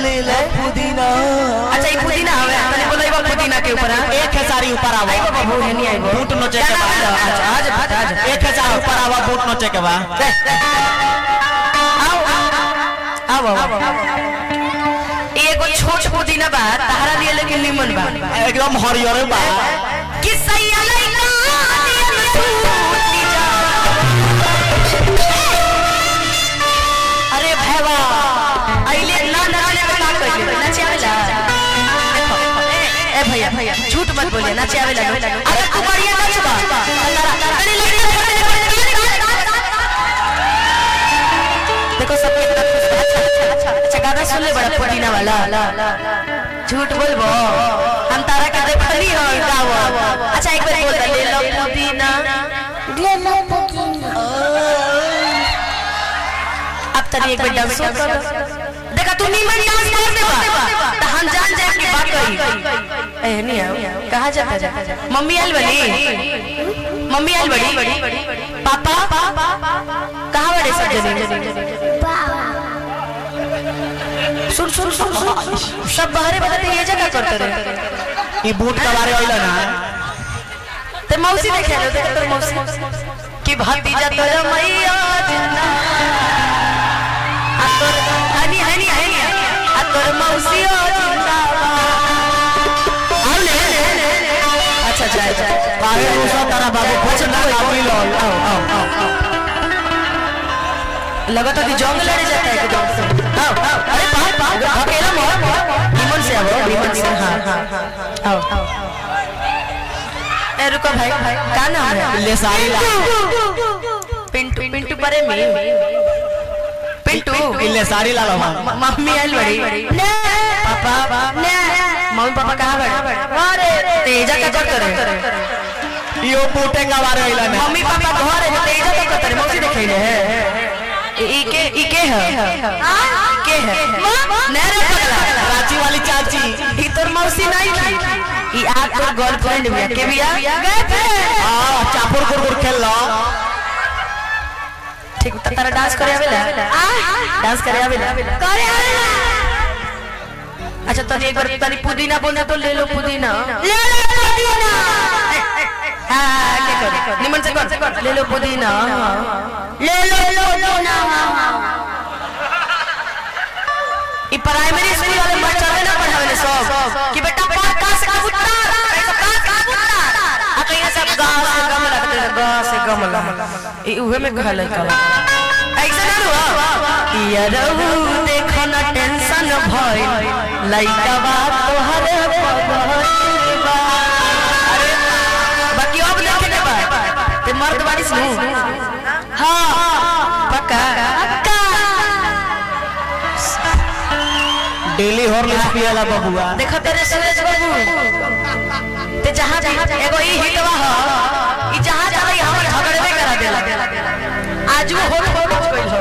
ले लो पुदीना। अच्छा ये पुदीना हवे तने बोलैबो पुदीना के ऊपर एक खेसारी ऊपर आवा आई बाबू नहीं आइबो बूट नोचे के बा। अच्छा आज एक खेसारी ऊपर आवा बूट नोचे के बा। आओ एगो छोट पुदीना बा तहरा लिए लेकिन निमन बा एकदम हरियर बा कि सैया लइका अरे भैया आइले ना नाचे में का कइले नाचे आवेला ए भैया झूठ मत बोलिए नाचे आवेला अरे तू बढ़िया नाचबा देखो सब कितना अच्छा गाना सुन ले बड़ा पुदीना वाला झूठ बोलबो हम तारा के देखली हो गाओ अच्छा एक बार बोल ले लो पुदीना अब तनी एक बार डांस कर देखा तू नीमन डांस कर देबा त हम जान जाए की बात कही ए नहीं आओ कहां जाता मम्मी आइल बड़ी पापा कहां बड़े सब जने सुन सब बाहरे बताते ये जगह करते रहे ई बूट के बारे होइला ना ते मौसी देखे लो देख तो मौसी की भतीजा तोरा मैया जिंदा आ तोर हनी आ तोर मौसी ओ जिंदाबाद आओ ले अच्छा काहे रोसा तारा बाबू कुछ ना काबी लो आओ लगता कि जंग लड़े जाता है एकदम से आओ अरे बाहर अकेला मोर निमन से हां आओ ए रुको भाई का नाम है ले सारी ला पिंटू परे में पिंटू ले सारी ला लो मम्मी आइल बड़ी पापा मम्मी पापा कहां बड़े अरे तेजा का करते रहे यो बूटे का बारे होइला ना मम्मी पापा घर है तेजा का करते रहे मौसी देखैले है इके है नेरे पगला रांची वाली चाची ई तोर मौसी नहीं ई आ तोर गर्लफ्रेंड बिया के बिया हां चापुर गुरगुर खेल लो ठीक त तारा डांस करे आवेला अच्छा तनी एक बार तनी पुदीना बोलना तो ले लो पुदीना हां के कर निमन से कर ले लो पुदीना ले लो पुदीना ई प्राइमरी स्कूल वाले बच्चा ना पढ़ावे सब कि बेटा का से कबूतर आ कहिया सब गा से गमला ई उहे में कहले का ऐसा ना हुआ या रहू देखो ना टेंशन भइल लइका बा तोहर पगलबा अरे बाकी अब देखे ना बा ते मर्द बाड़ी सुन हां पक्का डेली हॉर्लिक्स पियाला बबुआ देखो तेरे सुरेश बाबू ते जहां एगो ई हिटवा ह ई जहां जाई हमर झगड़बे करा देला आजू हो कोइल हो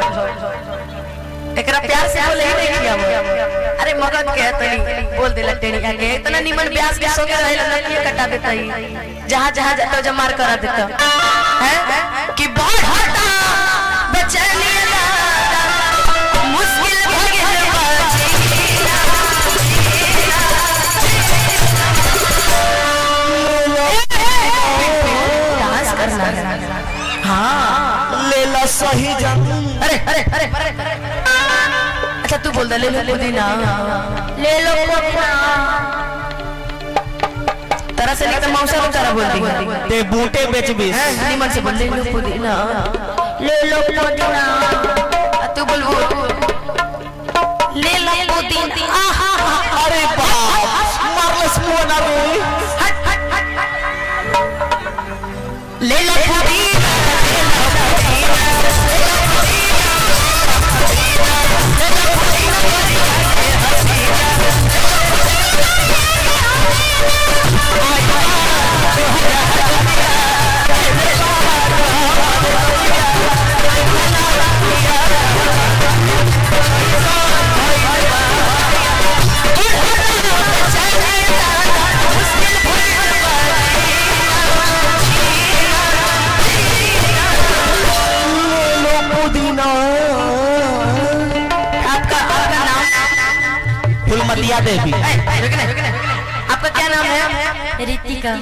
एकरा प्यार से बोले ही नहीं किया अरे मगन के तनी बोल देला टेणी के इतना निमन ब्यास के संगे रहेला ना के कटा देता ही जहां जातो जमार करा देता हैं कि बढ़ हटा बेचैनी मुश्किल भागे डांस करना है हां ले लो सही जन अरे अच्छा तू बोल दे ले लो पुदीना तरह से नहीं तो मौसा को तरह बोल दी ते बूटे बेच बीस निमन से बोल ले लो पुदीना तू बोल ले लो पुदीना अरे बाप मारलस मुआ ना रे ले लो पुदीना फूलमतिया देवी। आपका क्या नाम है? रितिका।